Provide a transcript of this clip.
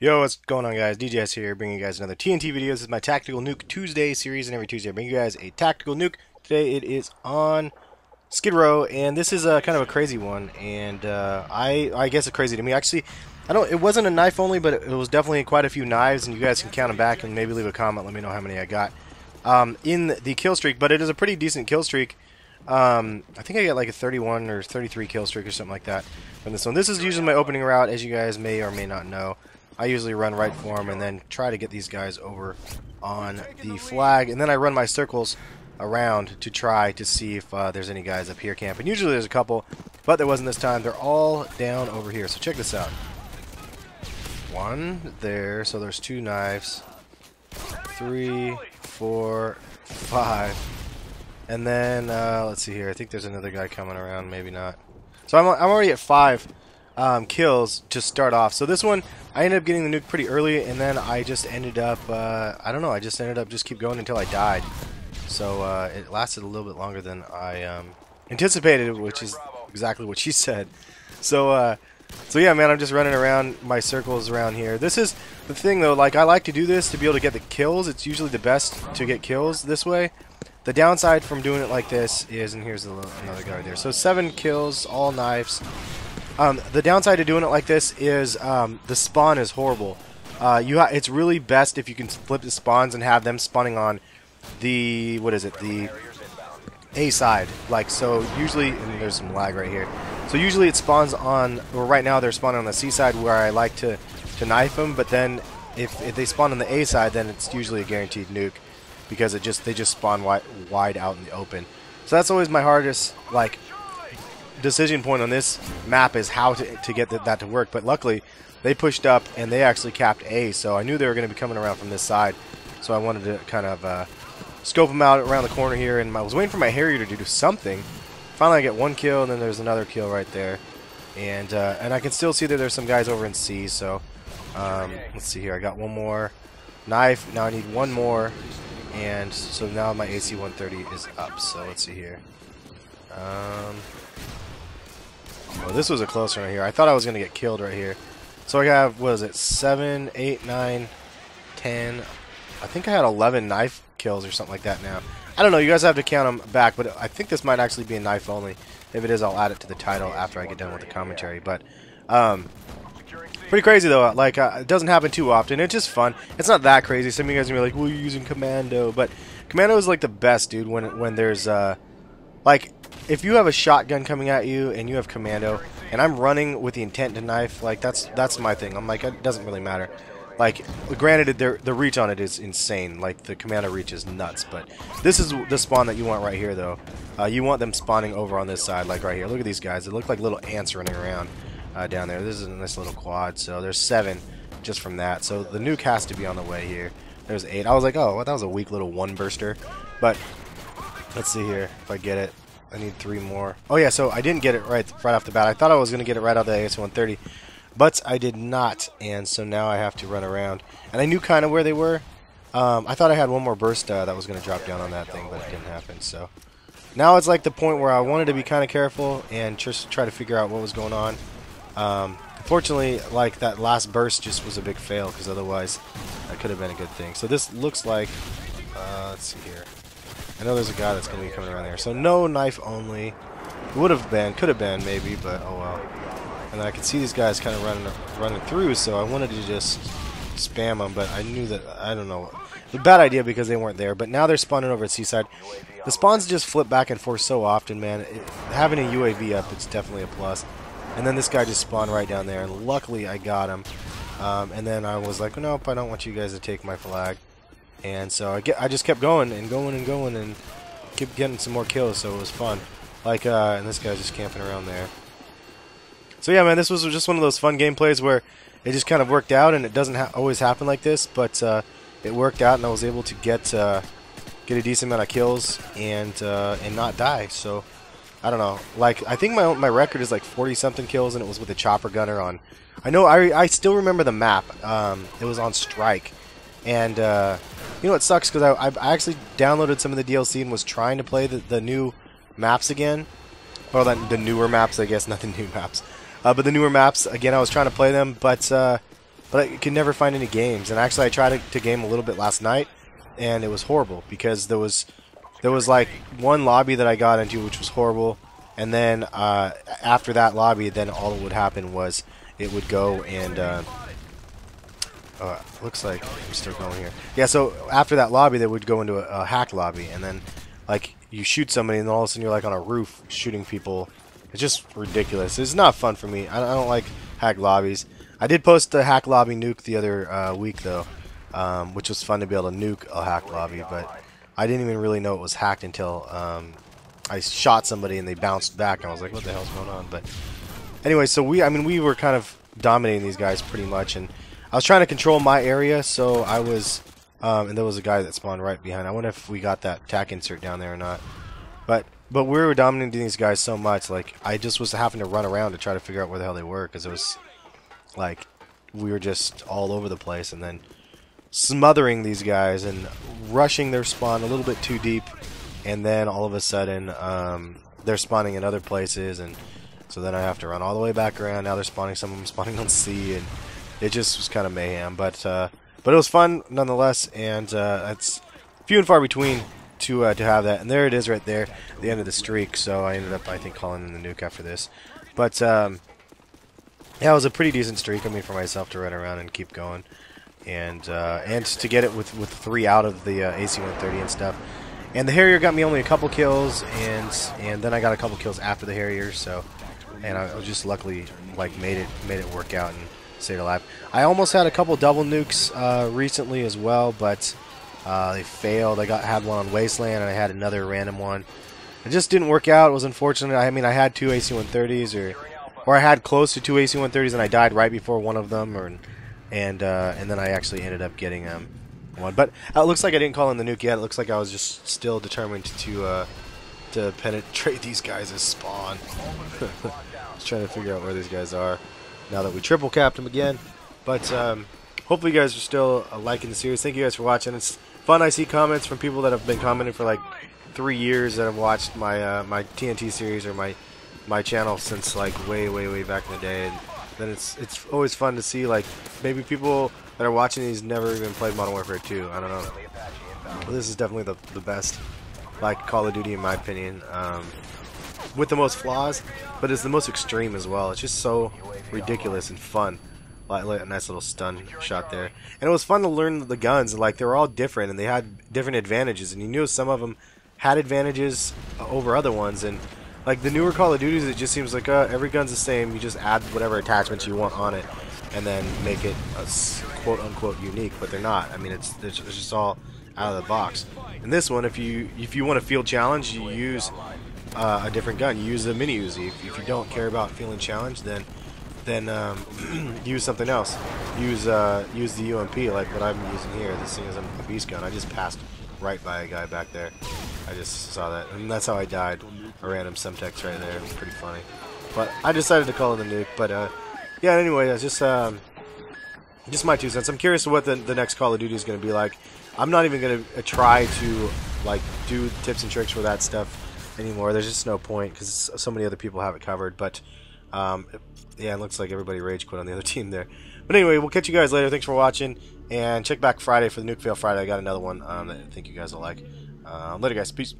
Yo, what's going on, guys? DJS here, bringing you guys another TNT video. This is my Tactical Nuke Tuesday series, and every Tuesday I bring you guys a Tactical Nuke. Today it is on Skid Row, and this is kind of a crazy one, and I guess it's crazy to me. Actually, it wasn't a knife only, but it was definitely quite a few knives, and you guys can count them back and maybe leave a comment, let me know how many I got in the kill streak, but it is a pretty decent kill streak. I think I got like a 31 or 33 kill streak or something like that from this one. This is usually my opening route, as you guys may or may not know. I usually run right for them and then try to get these guys over on the flag, and then I run my circles around to try to see if there's any guys up here camping. Usually there's a couple, but there wasn't this time. They're all down over here, so check this out. One there, so there's two knives. 3, 4, 5. And then, let's see here. I think there's another guy coming around, maybe not. So I'm already at 5 kills to start off. So this one, I ended up getting the nuke pretty early, and then I just ended up, I don't know, I just ended up just keep going until I died. So it lasted a little bit longer than I anticipated, which is exactly what she said. So yeah, man, I'm just running around my circles around here. This is the thing, though, like, I like to do this to be able to get the kills. It's usually the best to get kills this way. The downside from doing it like this is, and here's another guy there. So 7 kills, all knives. The downside to doing it like this is the spawn is horrible. It's really best if you can flip the spawns and have them spawning on the, what is it, the A side. Like, so usually, and there's some lag right here. So usually it spawns on, or right now they're spawning on the C side where I like to knife them, but then if they spawn on the A side, then it's usually a guaranteed nuke because they just spawn wide out in the open. So that's always my hardest, like, decision point on this map, is how to get that to work. But luckily they pushed up and they actually capped A, so I knew they were going to be coming around from this side, so I wanted to kind of scope them out around the corner here, and I was waiting for my Harrier to do something. Finally I get 1 kill, and then there's another kill right there, and I can still see that there's some guys over in C. So let's see here, I got 1 more knife, now I need 1 more, and so now my AC 130 is up. So let's see here. Oh, this was a close one right here. I thought I was going to get killed right here. So I have, what is it, 7, 8, 9, 10. I think I had 11 knife kills or something like that now. I don't know. You guys have to count them back, but I think this might actually be a knife only. If it is, I'll add it to the title after I get done with the commentary. But pretty crazy, though. Like, it doesn't happen too often. It's just fun. It's not that crazy. Some of you guys are going to be like, well, you're using Commando. But Commando is, like, the best, dude, when there's, like, if you have a shotgun coming at you and you have Commando, and I'm running with the intent to knife, like, that's my thing. I'm like, it doesn't really matter. Like, granted, the reach on it is insane. Like, the Commando reach is nuts. But this is the spawn that you want right here, though. You want them spawning over on this side, like right here. Look at these guys. They look like little ants running around down there. This is a nice little quad. So there's 7 just from that. So the nuke has to be on the way here. There's 8. I was like, oh, well, that was a weak little 1-burster. But let's see here if I get it. I need 3 more. Oh yeah, so I didn't get it right off the bat. I thought I was going to get it right out of the AS-130, but I did not, and so now I have to run around. And I knew kind of where they were. I thought I had 1 more burst that was going to drop down on that thing, but it didn't happen. So now it's like the point where I wanted to be kind of careful and just try to figure out what was going on. Unfortunately, like, that last burst just was a big fail, because otherwise that could have been a good thing. So this looks like, let's see here. I know there's a guy that's going to be coming around there. So no knife only. Would have been, could have been maybe, but oh well. And then I could see these guys kind of running through, so I wanted to just spam them, but I knew that, I don't know. It was a bad idea because they weren't there, but now they're spawning over at Seaside. The spawns just flip back and forth so often, man. Having a UAV up, it's definitely a plus. And then this guy just spawned right down there, and luckily I got him. And then I was like, nope, I don't want you guys to take my flag. And so I just kept going and going and going and kept getting some more kills, so it was fun. Like, and this guy's just camping around there. So yeah, man, this was just one of those fun gameplays where it just kind of worked out, and it doesn't always happen like this, but it worked out, and I was able to get a decent amount of kills and not die. So I don't know. Like, I think my record is like 40-something kills, and it was with a chopper gunner on. I know I still remember the map. It was on Strike, and you know, it sucks because I actually downloaded some of the DLC and was trying to play the new maps again, or the newer maps, I guess, not the new maps. But the newer maps, again, I was trying to play them, but I could never find any games. And actually, I tried to game a little bit last night, and it was horrible because there was like one lobby that I got into which was horrible, and then after that lobby, then all that would happen was it would go and looks like I'm still going here. Yeah, so after that lobby, they would go into a hack lobby, and then like you shoot somebody, and then all of a sudden you're like on a roof shooting people. It's just ridiculous. It's not fun for me. I don't like hack lobbies. I did post a hack lobby nuke the other week though, which was fun to be able to nuke a hack lobby, but I didn't even really know it was hacked until I shot somebody and they bounced back, and I was like, what the hell's going on? But anyway, so we were kind of dominating these guys pretty much, and I was trying to control my area, so I was, and there was a guy that spawned right behind. I wonder if we got that tack insert down there or not. But we were dominating these guys so much, like, I just was having to run around to try to figure out where the hell they were, because it was, like, we were just all over the place, and then smothering these guys and rushing their spawn a little bit too deep, and then all of a sudden, they're spawning in other places, and so then I have to run all the way back around. Now they're spawning, some of them spawning on C, and it just was kind of mayhem, but it was fun nonetheless, and it's few and far between to have that. And there it is right there, the end of the streak. So I ended up, I think, calling in the nuke after this. But yeah, it was a pretty decent streak. I mean, for myself to run around and keep going, and to get it with 3 out of the AC-130 and stuff. And the Harrier got me only a couple kills, and then I got a couple kills after the Harrier. So, and I was just luckily like made it work out and stayed alive. I almost had a couple double nukes recently as well, but they failed. I had one on Wasteland, and I had another random one. It just didn't work out. It was unfortunate. I mean, I had 2 AC-130s, or I had close to 2 AC-130s, and I died right before one of them, and then I actually ended up getting one. But it looks like I didn't call in the nuke yet. It looks like I was just still determined to penetrate these guys' spawn. Just trying to figure out where these guys are now that we triple capped them again. But hopefully you guys are still liking the series. Thank you guys for watching. It's fun. I see comments from people that have been commenting for like 3 years that have watched my my TNT series or my channel since like way back in the day. And then it's always fun to see like maybe people that are watching these never even played Modern Warfare 2. I don't know. But this is definitely the best like Call of Duty in my opinion. With the most flaws, but it's the most extreme as well. It's just so ridiculous and fun. Like a nice little stun shot there. And it was fun to learn the guns. Like, they were all different, and they had different advantages. And you knew some of them had advantages over other ones. And, like, the newer Call of Duties, it just seems like every gun's the same. You just add whatever attachments you want on it, and then make it quote-unquote unique. But they're not. I mean, it's just all out of the box. In this one, if you want a field challenge, you use a different gun. You use a mini Uzi. If you don't care about feeling challenged, then use something else. Use the UMP like what I'm using here. This thing is a beast gun. I just passed right by a guy back there. I just saw that, and that's how I died. A random Semtex right there. It was pretty funny. But I decided to call in the nuke. But yeah. Anyway, that's just my 2 cents. I'm curious what the next Call of Duty is going to be like. I'm not even going to try to like do tips and tricks for that stuff anymore. There's just no point because so many other people have it covered. But yeah, it looks like everybody rage quit on the other team there. But anyway, we'll catch you guys later. Thanks for watching, and check back Friday for the Nuke Fail Friday. I got another one that I think you guys will like. Later, guys. Peace.